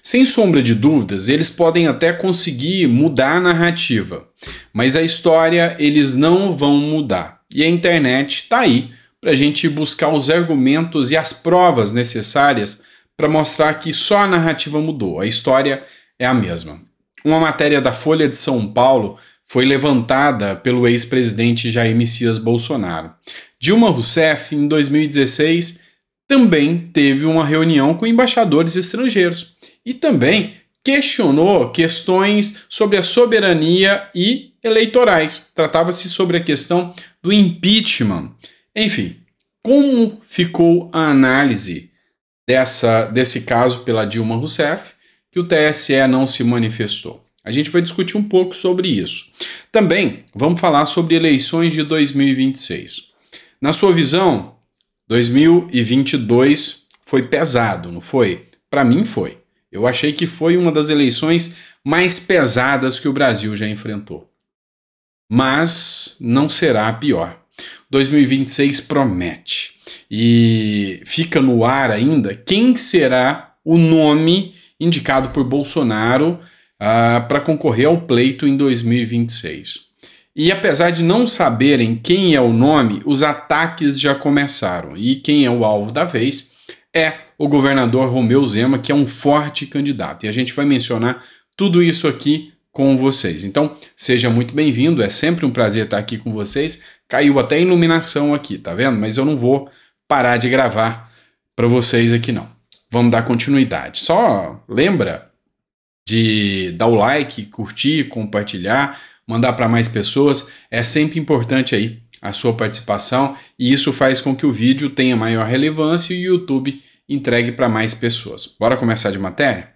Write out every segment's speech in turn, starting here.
Sem sombra de dúvidas, eles podem até conseguir mudar a narrativa, mas a história eles não vão mudar. E a internet está aí para a gente buscar os argumentos e as provas necessárias para mostrar que só a narrativa mudou, a história é a mesma. Uma matéria da Folha de São Paulo foi levantada pelo ex-presidente Jair Messias Bolsonaro. Dilma Rousseff, em 2016, também teve uma reunião com embaixadores estrangeiros e também questionou questões sobre a soberania e eleitorais. Tratava-se sobre a questão do impeachment. Enfim, como ficou a análise desse caso pela Dilma Rousseff, que o TSE não se manifestou? A gente vai discutir um pouco sobre isso. Também vamos falar sobre eleições de 2026. Na sua visão, 2022 foi pesado, não foi? Para mim foi. Eu achei que foi uma das eleições mais pesadas que o Brasil já enfrentou. Mas não será a pior. 2026 promete. E fica no ar ainda quem será o nome indicado por Bolsonaro para concorrer ao pleito em 2026. E apesar de não saberem quem é o nome, os ataques já começaram. E quem é o alvo da vez é o governador Romeu Zema, que é um forte candidato. E a gente vai mencionar tudo isso aqui com vocês. Então, seja muito bem-vindo, é sempre um prazer estar aqui com vocês. Caiu até iluminação aqui, tá vendo? Mas eu não vou parar de gravar para vocês aqui não. Vamos dar continuidade. Só lembra de dar o like, curtir, compartilhar, mandar para mais pessoas. É sempre importante aí a sua participação e isso faz com que o vídeo tenha maior relevância e o YouTube entregue para mais pessoas. Bora começar de matéria?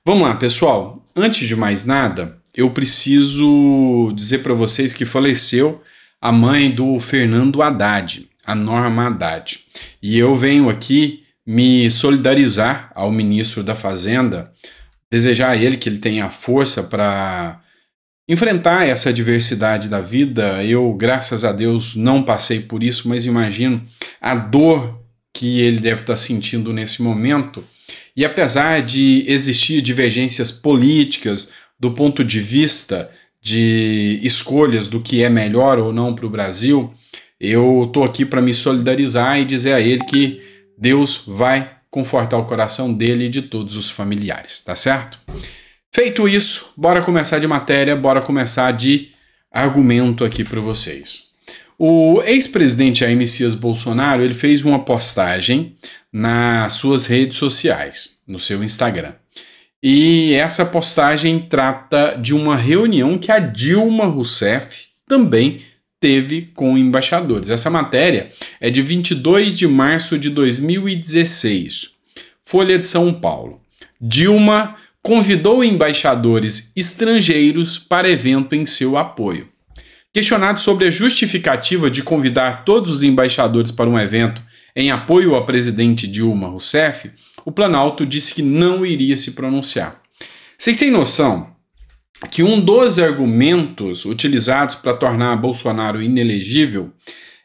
Vamos lá, pessoal. Antes de mais nada, eu preciso dizer para vocês que faleceu a mãe do Fernando Haddad, a Norma Haddad. E eu venho aqui me solidarizar ao ministro da Fazenda, desejar a ele que ele tenha força para enfrentar essa adversidade da vida. Eu, graças a Deus, não passei por isso, mas imagino a dor que ele deve estar sentindo nesse momento. E apesar de existir divergências políticas do ponto de vista de escolhas do que é melhor ou não para o Brasil, eu estou aqui para me solidarizar e dizer a ele que Deus vai confortar o coração dele e de todos os familiares, tá certo? Feito isso, bora começar de matéria, bora começar de argumento aqui para vocês. O ex-presidente Jair Messias Bolsonaro, ele fez uma postagem nas suas redes sociais, no seu Instagram. E essa postagem trata de uma reunião que a Dilma Rousseff também teve com embaixadores. Essa matéria é de 22 de março de 2016. Folha de São Paulo. Dilma convidou embaixadores estrangeiros para evento em seu apoio. Questionado sobre a justificativa de convidar todos os embaixadores para um evento em apoio ao presidente Dilma Rousseff, o Planalto disse que não iria se pronunciar. Vocês têm noção que um dos argumentos utilizados para tornar Bolsonaro inelegível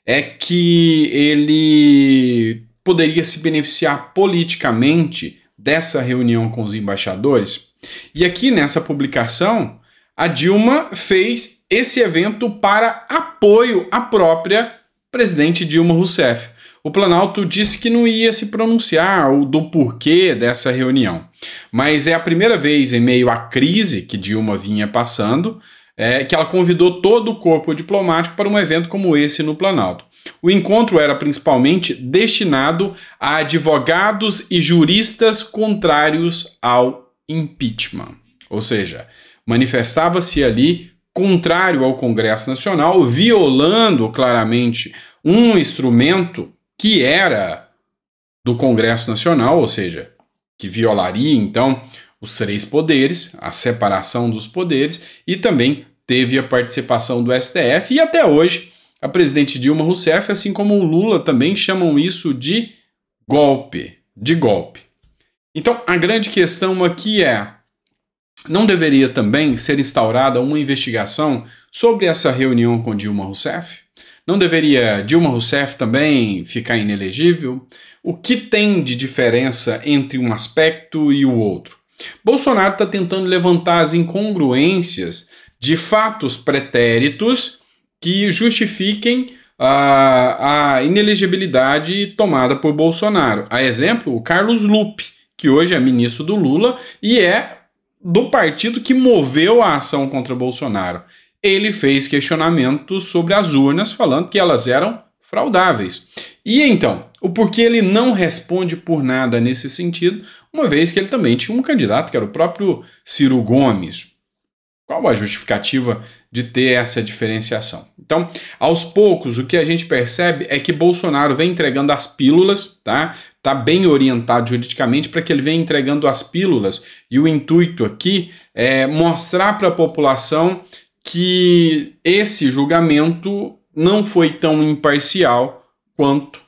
é que ele poderia se beneficiar politicamente dessa reunião com os embaixadores? E aqui nessa publicação, a Dilma fez esse evento para apoio à própria presidente Dilma Rousseff. O Planalto disse que não ia se pronunciar do porquê dessa reunião, mas é a primeira vez em meio à crise que Dilma vinha passando que ela convidou todo o corpo diplomático para um evento como esse no Planalto. O encontro era principalmente destinado a advogados e juristas contrários ao impeachment, ou seja, manifestava-se ali contrário ao Congresso Nacional, violando claramente um instrumento que era do Congresso Nacional, ou seja, que violaria então os três poderes, a separação dos poderes, e também teve a participação do STF, e até hoje a presidente Dilma Rousseff, assim como o Lula, também chamam isso de golpe, Então a grande questão aqui é: não deveria também ser instaurada uma investigação sobre essa reunião com Dilma Rousseff? Não deveria Dilma Rousseff também ficar inelegível? O que tem de diferença entre um aspecto e o outro? Bolsonaro está tentando levantar as incongruências de fatos pretéritos que justifiquem a inelegibilidade tomada por Bolsonaro. A exemplo, o Carlos Lupe, que hoje é ministro do Lula e é do partido que moveu a ação contra Bolsonaro. Ele fez questionamentos sobre as urnas, falando que elas eram fraudáveis. E então, o porquê ele não responde por nada nesse sentido, uma vez que ele também tinha um candidato, que era o próprio Ciro Gomes. Qual a justificativa de ter essa diferenciação? Então, aos poucos, o que a gente percebe é que Bolsonaro vem entregando as pílulas, tá? Tá bem orientado juridicamente para que ele venha entregando as pílulas, e o intuito aqui é mostrar para a população que esse julgamento não foi tão imparcial quanto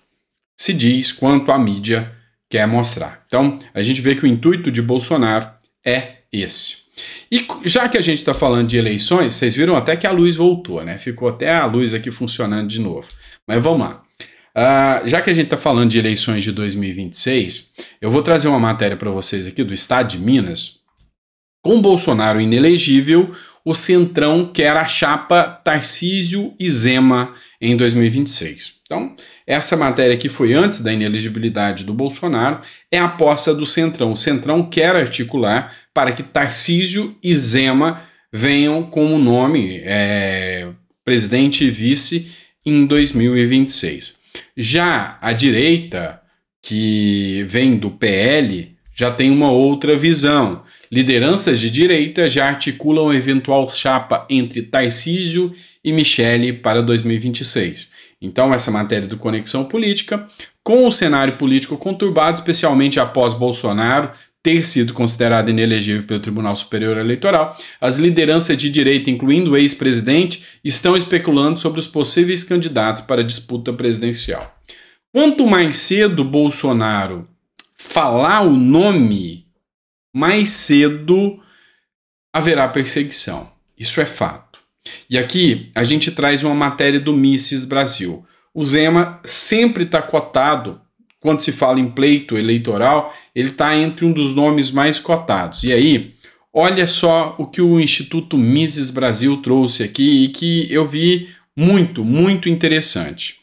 se diz, quanto a mídia quer mostrar. Então, a gente vê que o intuito de Bolsonaro é esse. E já que a gente está falando de eleições, vocês viram até que a luz voltou, né? Ficou até a luz aqui funcionando de novo. Mas vamos lá. Já que a gente está falando de eleições de 2026, eu vou trazer uma matéria para vocês aqui do Estado de Minas. Com Bolsonaro inelegível, o Centrão quer a chapa Tarcísio e Zema em 2026. Então, essa matéria que foi antes da inelegibilidade do Bolsonaro é a aposta do Centrão. O Centrão quer articular para que Tarcísio e Zema venham como nome presidente e vice em 2026. Já a direita, que vem do PL, já tem uma outra visão. Lideranças de direita já articulam eventual chapa entre Tarcísio e Michele para 2026. Então, essa matéria do Conexão Política, com o cenário político conturbado, especialmente após Bolsonaro ter sido considerado inelegível pelo Tribunal Superior Eleitoral, as lideranças de direita, incluindo o ex-presidente, estão especulando sobre os possíveis candidatos para a disputa presidencial. Quanto mais cedo Bolsonaro falar o nome, mais cedo haverá perseguição. Isso é fato. E aqui a gente traz uma matéria do Mises Brasil. O Zema sempre está cotado, quando se fala em pleito eleitoral, ele está entre um dos nomes mais cotados. E aí, olha só o que o Instituto Mises Brasil trouxe aqui e que eu vi muito interessante.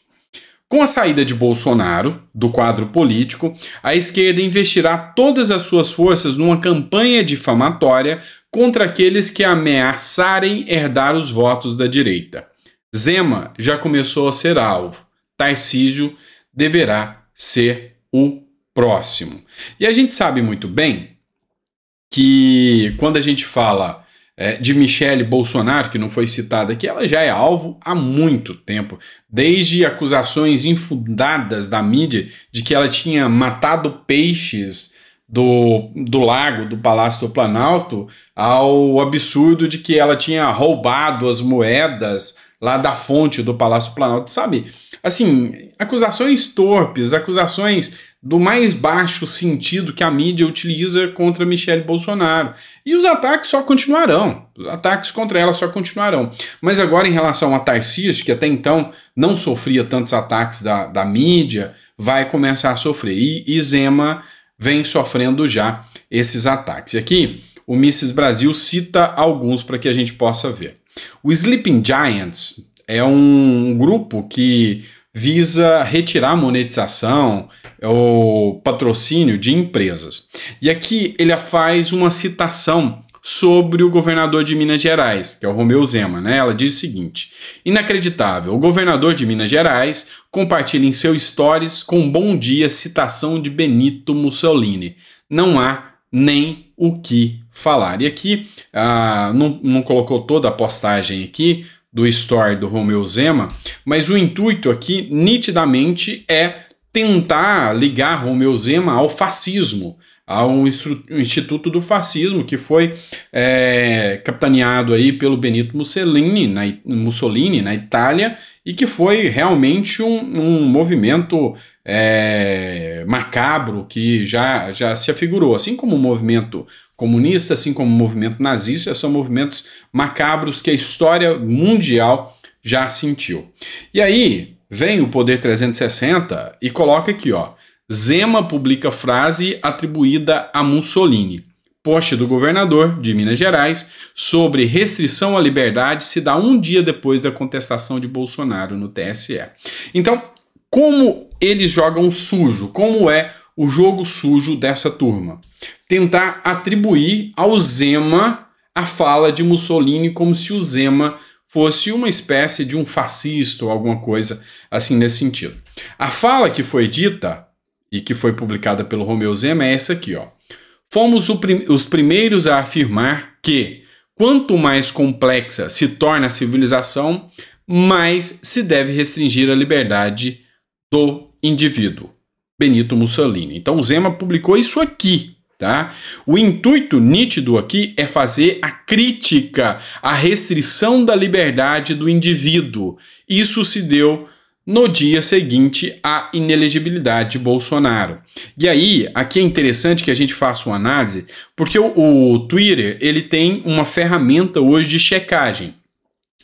Com a saída de Bolsonaro do quadro político, a esquerda investirá todas as suas forças numa campanha difamatória contra aqueles que ameaçarem herdar os votos da direita. Zema já começou a ser alvo. Tarcísio deverá ser o próximo. E a gente sabe muito bem que quando a gente fala de Michele Bolsonaro, que não foi citada aqui, ela já é alvo há muito tempo, desde acusações infundadas da mídia de que ela tinha matado peixes do lago do Palácio do Planalto, ao absurdo de que ela tinha roubado as moedas lá da fonte do Palácio do Planalto, sabe? Assim, acusações torpes, acusações do mais baixo sentido que a mídia utiliza contra Michele Bolsonaro. E os ataques só continuarão. Os ataques contra ela só continuarão. Mas agora, em relação a Tarcísio, que até então não sofria tantos ataques da mídia, vai começar a sofrer. E Zema vem sofrendo já esses ataques. E aqui, o Mises Brasil cita alguns para que a gente possa ver. O Sleeping Giants é um grupo que visa retirar a monetização, o patrocínio de empresas. E aqui ele faz uma citação sobre o governador de Minas Gerais, que é o Romeu Zema, né? Ela diz o seguinte: inacreditável, o governador de Minas Gerais compartilha em seu stories com um bom dia citação de Benito Mussolini. Não há nem o que falar. E aqui, não colocou toda a postagem aqui do story do Romeu Zema, mas o intuito aqui, nitidamente, é tentar ligar Romeu Zema ao fascismo, ao Instituto do Fascismo, que foi capitaneado aí pelo Benito Mussolini na Itália, e que foi realmente um movimento macabro que já se afigurou, assim como o movimento comunista, assim como o movimento nazista, são movimentos macabros que a história mundial já sentiu. E aí vem o Poder 360 e coloca aqui, ó: Zema publica frase atribuída a Mussolini. post do governador de Minas Gerais sobre restrição à liberdade se dá um dia depois da contestação de Bolsonaro no TSE. Então, como eles jogam sujo? Como é o jogo sujo dessa turma? Tentar atribuir ao Zema a fala de Mussolini como se o Zema fosse uma espécie de um fascista ou alguma coisa assim nesse sentido. A fala que foi dita e que foi publicada pelo Romeu Zema é essa aqui, ó. Fomos os primeiros a afirmar que, quanto mais complexa se torna a civilização, mais se deve restringir a liberdade do indivíduo. Benito Mussolini. Então, o Zema publicou isso aqui, tá? O intuito nítido aqui é fazer a crítica à restrição da liberdade do indivíduo. Isso se deu no dia seguinte à inelegibilidade de Bolsonaro. E aí, aqui é interessante que a gente faça uma análise, porque o Twitter, ele tem uma ferramenta hoje de checagem.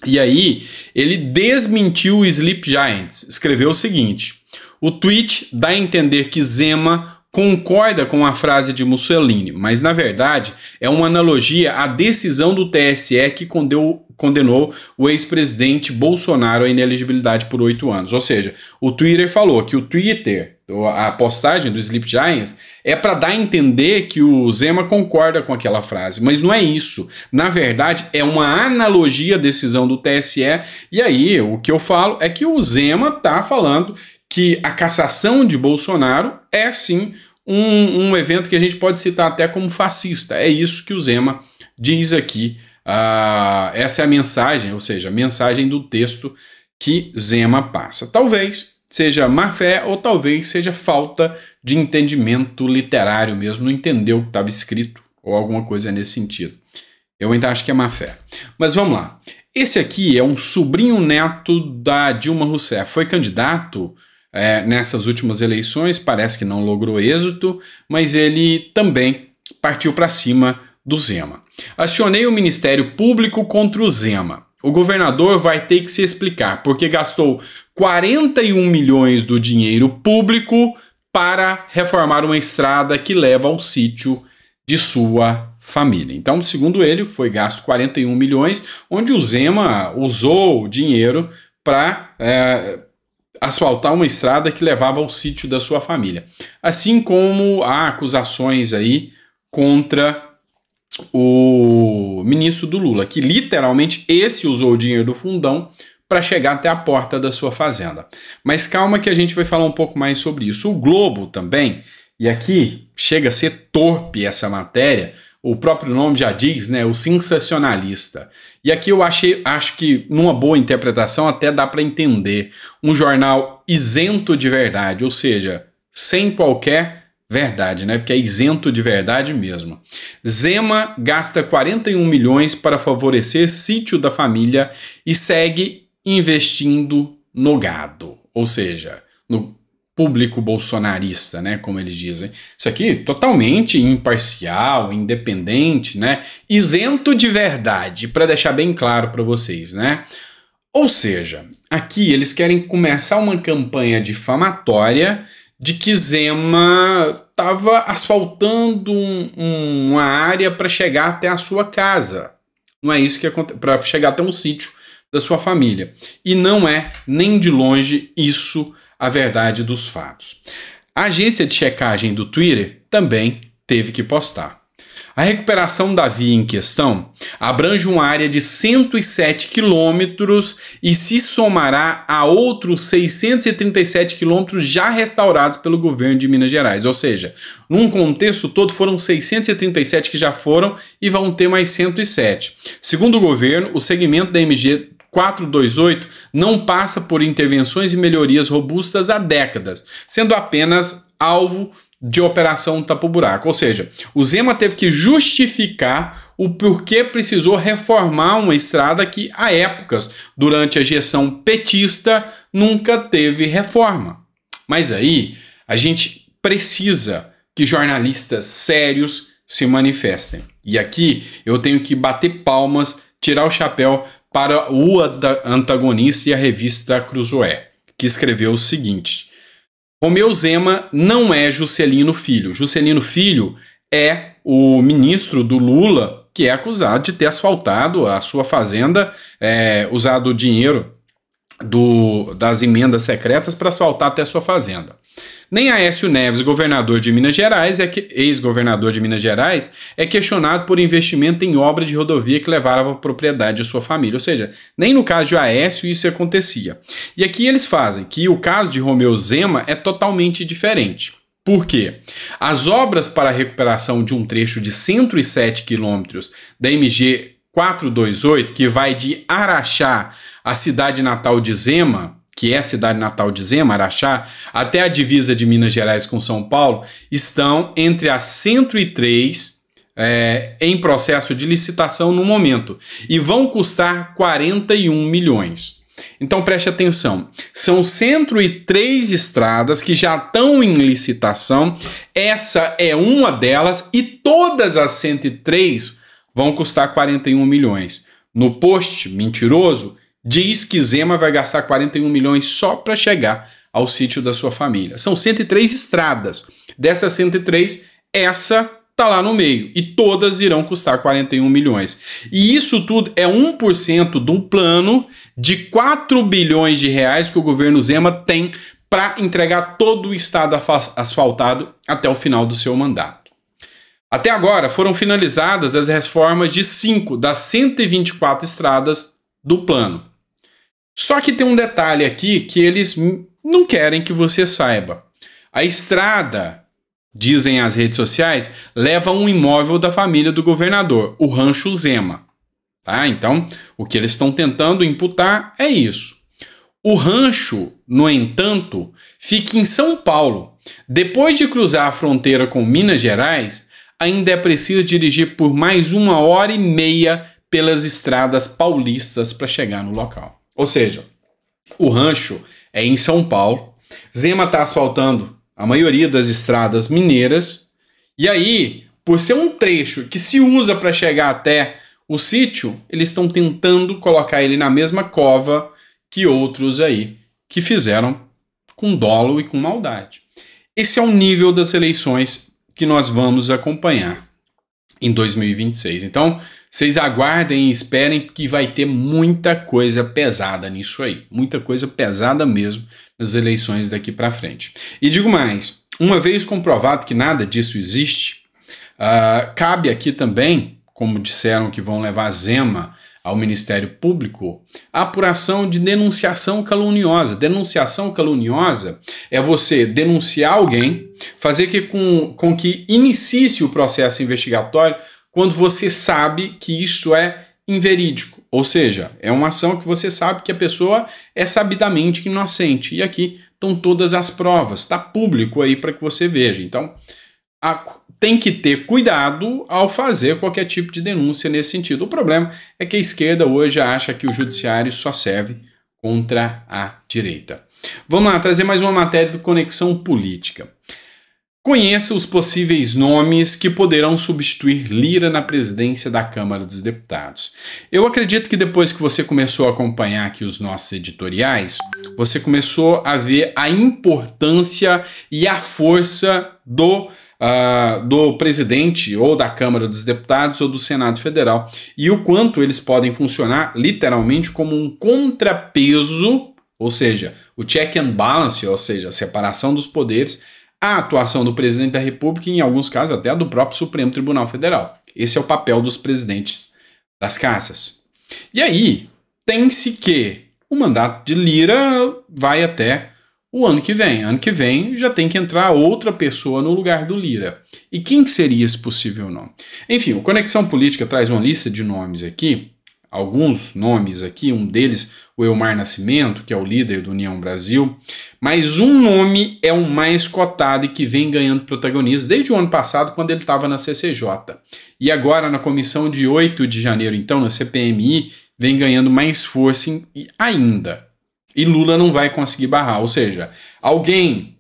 E aí, ele desmentiu o Sleep Giants, escreveu o seguinte: o tweet dá a entender que Zema concorda com a frase de Mussolini, mas na verdade é uma analogia à decisão do TSE que condenou o ex-presidente Bolsonaro à inelegibilidade por 8 anos. Ou seja, o Twitter falou que o Twitter, a postagem do Sleep Giants, é para dar a entender que o Zema concorda com aquela frase, mas não é isso. Na verdade, é uma analogia à decisão do TSE, e aí o que eu falo é que o Zema está falando que a cassação de Bolsonaro é, sim, um evento que a gente pode citar até como fascista. É isso que o Zema diz aqui. Essa é a mensagem, ou seja, a mensagem do texto que Zema passa. Talvez seja má fé ou talvez seja falta de entendimento literário mesmo, não entendeu o que estava escrito ou alguma coisa nesse sentido. Eu ainda acho que é má fé. Mas vamos lá. Esse aqui é um sobrinho neto da Dilma Rousseff. Foi candidato nessas últimas eleições, parece que não logrou êxito, mas ele também partiu para cima do Zema. Acionei o Ministério Público contra o Zema. O governador vai ter que se explicar porque gastou 41 milhões do dinheiro público para reformar uma estrada que leva ao sítio de sua família. Então, segundo ele, foi gasto 41 milhões, onde o Zema usou o dinheiro para asfaltar uma estrada que levava ao sítio da sua família. Assim como há acusações aí contra o ministro do Lula, que literalmente esse usou o dinheiro do fundão para chegar até a porta da sua fazenda. Mas calma que a gente vai falar um pouco mais sobre isso. O Globo também, e aqui chega a ser torpe essa matéria, o próprio nome já diz, né, o sensacionalista. E aqui eu acho que numa boa interpretação até dá para entender. Um jornal isento de verdade, ou seja, sem qualquer verdade, né, porque é isento de verdade mesmo. Zema gasta 41 milhões para favorecer sítio da família e segue investindo no gado, ou seja, no público bolsonarista, né, como eles dizem. Isso aqui totalmente imparcial, independente, né, isento de verdade, para deixar bem claro para vocês, né? Ou seja, aqui eles querem começar uma campanha difamatória de que Zema estava asfaltando uma área para chegar até a sua casa. Não é isso que acontece, para chegar até um sítio da sua família. E não é nem de longe isso a verdade dos fatos. A agência de checagem do Twitter também teve que postar. A recuperação da via em questão abrange uma área de 107 quilômetros e se somará a outros 637 quilômetros já restaurados pelo governo de Minas Gerais. Ou seja, num contexto todo foram 637 que já foram e vão ter mais 107. Segundo o governo, o segmento da MG 428 não passa por intervenções e melhorias robustas há décadas, sendo apenas alvo de operação tapa-buraco. Ou seja, o Zema teve que justificar o porquê precisou reformar uma estrada que, há épocas, durante a gestão petista, nunca teve reforma. Mas aí, a gente precisa que jornalistas sérios se manifestem. E aqui eu tenho que bater palmas, tirar o chapéu para o antagonista e a revista Cruzoé, que escreveu o seguinte: Romeu Zema não é Juscelino Filho. Juscelino Filho é o ministro do Lula, que é acusado de ter asfaltado a sua fazenda, usado o dinheiro das emendas secretas para asfaltar até a sua fazenda. Nem Aécio Neves, governador de Minas Gerais, ex-governador de Minas Gerais, é questionado por investimento em obra de rodovia que levava a propriedade de sua família. Ou seja, nem no caso de Aécio isso acontecia. E aqui eles fazem que o caso de Romeu Zema é totalmente diferente. Por quê? As obras para a recuperação de um trecho de 107 quilômetros da MG 428, que vai de Araxá à cidade natal de Zema, que é a cidade natal de Zema, Araxá, até a divisa de Minas Gerais com São Paulo, estão entre as 103 em processo de licitação no momento e vão custar 41 milhões. Então preste atenção, são 103 estradas que já estão em licitação, essa é uma delas e todas as 103 vão custar 41 milhões. No post mentiroso, diz que Zema vai gastar 41 milhões só para chegar ao sítio da sua família. São 103 estradas. Dessas 103, essa está lá no meio. E todas irão custar 41 milhões. E isso tudo é 1% de um plano de 4 bilhões de reais que o governo Zema tem para entregar todo o estado asfaltado até o final do seu mandato. Até agora foram finalizadas as reformas de 5 das 124 estradas do plano. Só que tem um detalhe aqui que eles não querem que você saiba. A estrada, dizem as redes sociais, leva um imóvel da família do governador, o Rancho Zema. Tá? Então, o que eles estão tentando imputar é isso. O rancho, no entanto, fica em São Paulo. Depois de cruzar a fronteira com Minas Gerais, ainda é preciso dirigir por mais 1h30 pelas estradas paulistas para chegar no local. Ou seja, o rancho é em São Paulo, Zema está asfaltando a maioria das estradas mineiras, e aí, por ser um trecho que se usa para chegar até o sítio, eles estão tentando colocar ele na mesma cova que outros aí, que fizeram com dolo e com maldade. Esse é o nível das eleições que nós vamos acompanhar em 2026. Então, vocês aguardem e esperem que vai ter muita coisa pesada nisso aí. Muita coisa pesada mesmo nas eleições daqui para frente. E digo mais, uma vez comprovado que nada disso existe, cabe aqui também, como disseram que vão levar Zema ao Ministério Público, a apuração de denunciação caluniosa. Denunciação caluniosa é você denunciar alguém, fazer com que inicie o processo investigatório quando você sabe que isso é inverídico. Ou seja, é uma ação que você sabe que a pessoa é sabidamente inocente. E aqui estão todas as provas, está público aí para que você veja. Então, tem que ter cuidado ao fazer qualquer tipo de denúncia nesse sentido. O problema é que a esquerda hoje acha que o judiciário só serve contra a direita. Vamos lá, trazer mais uma matéria do Conexão Política. Conheça os possíveis nomes que poderão substituir Lira na presidência da Câmara dos Deputados. Eu acredito que depois que você começou a acompanhar aqui os nossos editoriais, você começou a ver a importância e a força do presidente ou da Câmara dos Deputados ou do Senado Federal e o quanto eles podem funcionar literalmente como um contrapeso, ou seja, o check and balance, ou seja, a separação dos poderes, a atuação do presidente da República e, em alguns casos, até do próprio Supremo Tribunal Federal. Esse é o papel dos presidentes das casas. E aí, tem-se que o mandato de Lira vai até o ano que vem. Ano que vem já tem que entrar outra pessoa no lugar do Lira. E quem seria esse possível nome? Enfim, o Conexão Política traz uma lista de nomes aqui, alguns nomes aqui, um deles o Elmar Nascimento, que é o líder do União Brasil, mas um nome é o mais cotado e que vem ganhando protagonismo desde o ano passado, quando ele estava na CCJ. E agora, na comissão de 8 de janeiro, então, na CPMI, vem ganhando mais força ainda. E Lula não vai conseguir barrar, ou seja, alguém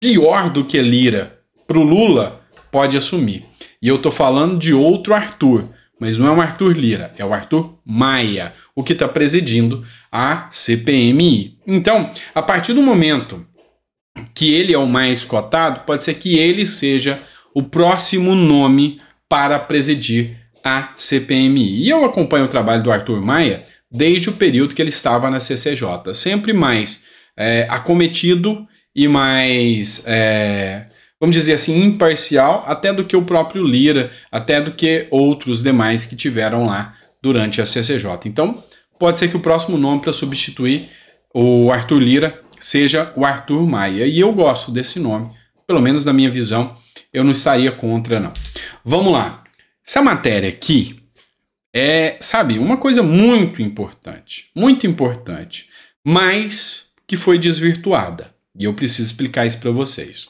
pior do que Lira para o Lula pode assumir. E eu estou falando de outro Arthur, mas não é o Arthur Lira, é o Arthur Maia, o que está presidindo a CPMI. Então, a partir do momento que ele é o mais cotado, pode ser que ele seja o próximo nome para presidir a CPMI. E eu acompanho o trabalho do Arthur Maia desde o período que ele estava na CCJ, sempre mais acometido e mais, vamos dizer assim, imparcial, até do que o próprio Lira, até do que outros demais que tiveram lá durante a CCJ. Então, pode ser que o próximo nome para substituir o Arthur Lira seja o Arthur Maia. E eu gosto desse nome, pelo menos na minha visão, eu não estaria contra, não. Vamos lá. Essa matéria aqui sabe, uma coisa muito importante, mas que foi desvirtuada. E eu preciso explicar isso para vocês.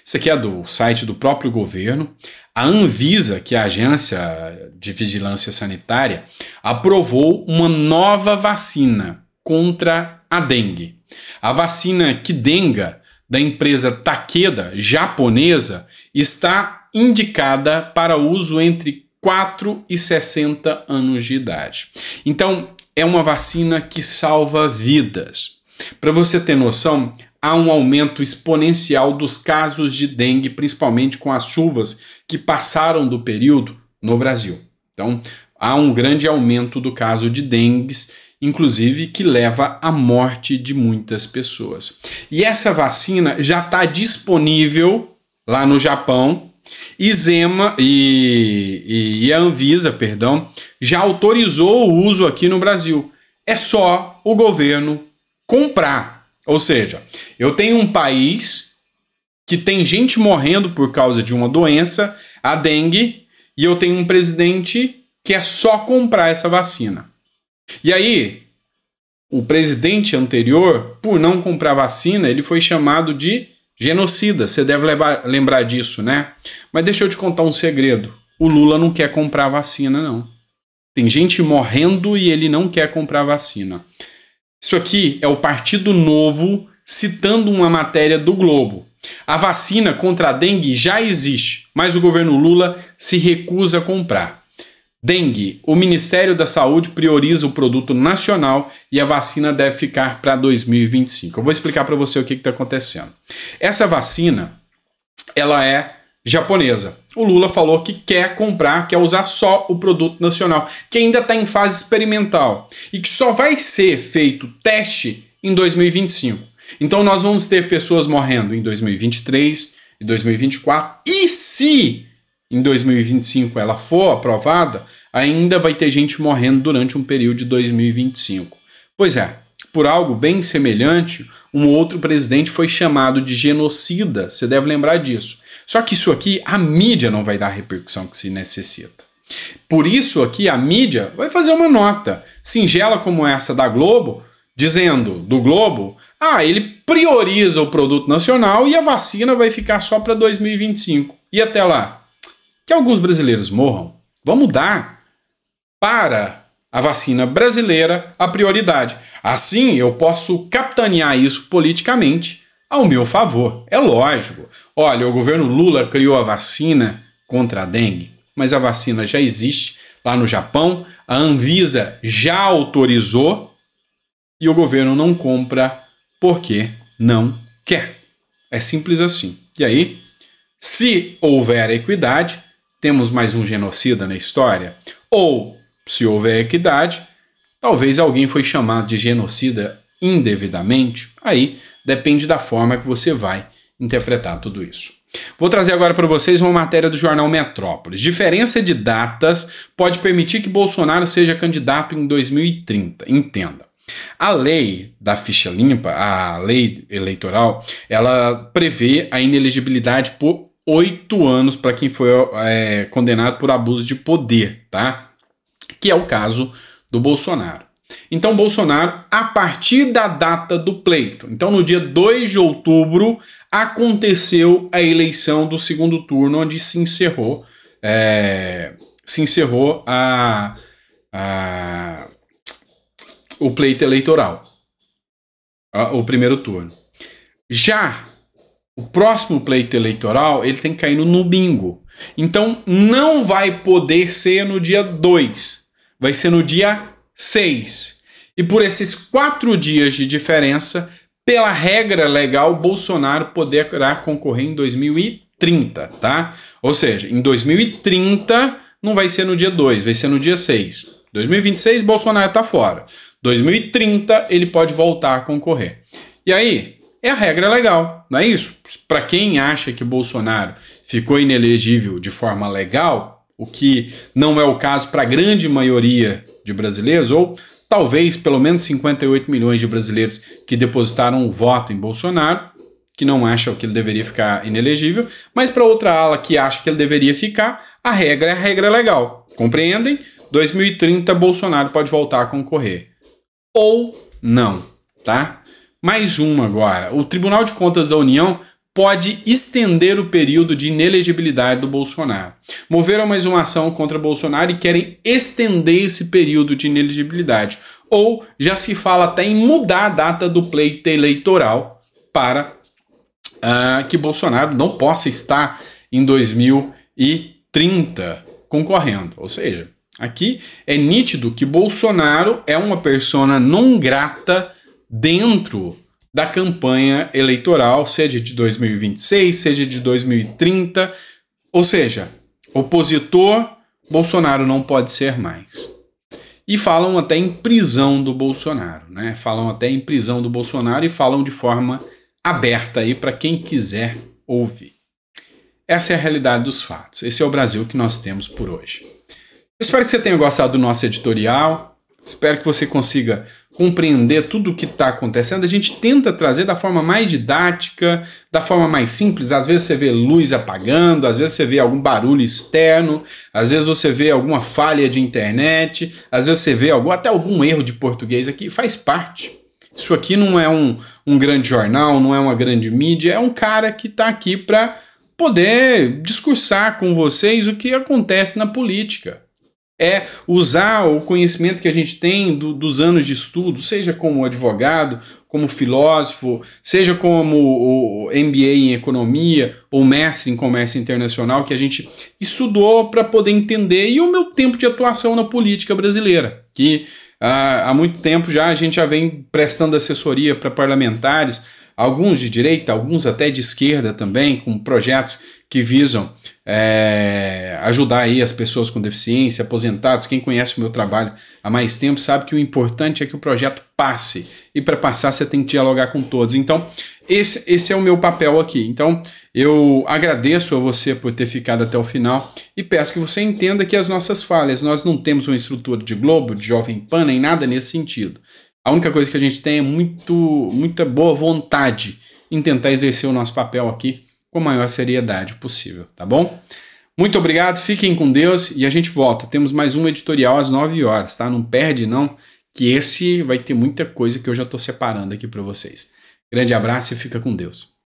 Isso aqui é do site do próprio governo. A Anvisa, que é a Agência de Vigilância Sanitária, aprovou uma nova vacina contra a dengue. A vacina Qdenga, da empresa Takeda, japonesa, está indicada para uso entre 4 e 60 anos de idade. Então, é uma vacina que salva vidas. Para você ter noção, há um aumento exponencial dos casos de dengue, principalmente com as chuvas que passaram do período no Brasil. Então, há um grande aumento do caso de dengue, inclusive que leva à morte de muitas pessoas. E essa vacina já está disponível lá no Japão. E a Anvisa, já autorizou o uso aqui no Brasil. É só o governo comprar. Ou seja, eu tenho um país que tem gente morrendo por causa de uma doença, a dengue, e eu tenho um presidente que é só comprar essa vacina. E aí, o presidente anterior, por não comprar vacina, ele foi chamado de genocida. Você deve lembrar disso, né? Mas deixa eu te contar um segredo. O Lula não quer comprar vacina, não. Tem gente morrendo e ele não quer comprar vacina. Isso aqui é o Partido Novo citando uma matéria do Globo. A vacina contra a dengue já existe, mas o governo Lula se recusa a comprar. Dengue, o Ministério da Saúde prioriza o produto nacional e a vacina deve ficar para 2025. Eu vou explicar para você o que está acontecendo. Essa vacina, ela é japonesa. O Lula falou que quer comprar, quer usar só o produto nacional, que ainda está em fase experimental e que só vai ser feito teste em 2025. Então nós vamos ter pessoas morrendo em 2023 e 2024 e se em 2025 ela for aprovada, ainda vai ter gente morrendo durante um período de 2025. Pois é, por algo bem semelhante, um outro presidente foi chamado de genocida, você deve lembrar disso. Só que isso aqui, a mídia não vai dar a repercussão que se necessita. Por isso aqui, a mídia vai fazer uma nota singela como essa da Globo, dizendo do Globo, ele prioriza o produto nacional e a vacina vai ficar só para 2025. E até lá, que alguns brasileiros morram, vamos dar para a vacina brasileira a prioridade. Assim, eu posso capitanear isso politicamente ao meu favor. É lógico. Olha, o governo Lula criou a vacina contra a dengue, mas a vacina já existe lá no Japão, a Anvisa já autorizou e o governo não compra porque não quer. É simples assim. E aí, se houver equidade, temos mais um genocida na história? Ou, se houver equidade, talvez alguém foi chamado de genocida indevidamente? Aí depende da forma que você vai interpretar tudo isso. Vou trazer agora para vocês uma matéria do jornal Metrópolis. Diferença de datas pode permitir que Bolsonaro seja candidato em 2030. Entenda. A lei da ficha limpa, a lei eleitoral, ela prevê a inelegibilidade por 8 anos para quem foi condenado por abuso de poder, tá? Que é o caso do Bolsonaro. Então, Bolsonaro, a partir da data do pleito, então no dia 2 de outubro, aconteceu a eleição do segundo turno, onde se encerrou o pleito eleitoral, o primeiro turno. Já o próximo pleito eleitoral, ele tem que cair no domingo. Então, não vai poder ser no dia 2. Vai ser no dia 6. E por esses 4 dias de diferença, pela regra legal, Bolsonaro poderá concorrer em 2030. 2030, tá? Ou seja, em 2030 não vai ser no dia 2, vai ser no dia 6. 2026, Bolsonaro tá fora. 2030 ele pode voltar a concorrer. E aí, a regra legal, não é isso? Para quem acha que Bolsonaro ficou inelegível de forma legal, o que não é o caso para a grande maioria de brasileiros, ou talvez pelo menos 58 milhões de brasileiros que depositaram o voto em Bolsonaro, que não acham que ele deveria ficar inelegível, mas para outra ala que acha que ele deveria ficar, a regra legal. Compreendem? 2030 Bolsonaro pode voltar a concorrer. Ou não, tá? Mais uma agora. O Tribunal de Contas da União pode estender o período de inelegibilidade do Bolsonaro. Moveram mais uma ação contra Bolsonaro e querem estender esse período de inelegibilidade. Ou já se fala até em mudar a data do pleito eleitoral para que Bolsonaro não possa estar em 2030 concorrendo. Ou seja, aqui é nítido que Bolsonaro é uma persona não grata dentro da campanha eleitoral, seja de 2026, seja de 2030, ou seja, opositor, Bolsonaro não pode ser mais. E falam até em prisão do Bolsonaro, né? Falam até em prisão do Bolsonaro e falam de forma aberta aí para quem quiser ouvir. Essa é a realidade dos fatos. Esse é o Brasil que nós temos por hoje. Eu espero que você tenha gostado do nosso editorial. Espero que você consiga compreender tudo o que está acontecendo. A gente tenta trazer da forma mais didática, da forma mais simples. Às vezes você vê luz apagando, às vezes você vê algum barulho externo, às vezes você vê alguma falha de internet, às vezes você vê até algum erro de português aqui. Faz parte. Isso aqui não é um grande jornal, não é uma grande mídia, é um cara que está aqui para poder discursar com vocês o que acontece na política. É usar o conhecimento que a gente tem dos anos de estudo, seja como advogado, como filósofo, seja como o MBA em economia ou mestre em comércio internacional, que a gente estudou para poder entender, e o meu tempo de atuação na política brasileira, que há muito tempo já a gente já vem prestando assessoria para parlamentares, alguns de direita, alguns até de esquerda também, com projetos que visam ajudar aí as pessoas com deficiência, aposentados. Quem conhece o meu trabalho há mais tempo sabe que o importante é que o projeto passe, e para passar você tem que dialogar com todos. Então esse é o meu papel aqui. Então eu agradeço a você por ter ficado até o final e peço que você entenda que as nossas falhas, nós não temos uma estrutura de Globo, de Jovem Pan, nem nada nesse sentido. A única coisa que a gente tem é muita boa vontade em tentar exercer o nosso papel aqui com a maior seriedade possível, tá bom? Muito obrigado, fiquem com Deus e a gente volta. Temos mais um editorial às 9 horas, tá? Não perde não, que esse vai ter muita coisa que eu já estou separando aqui para vocês. Grande abraço e fica com Deus.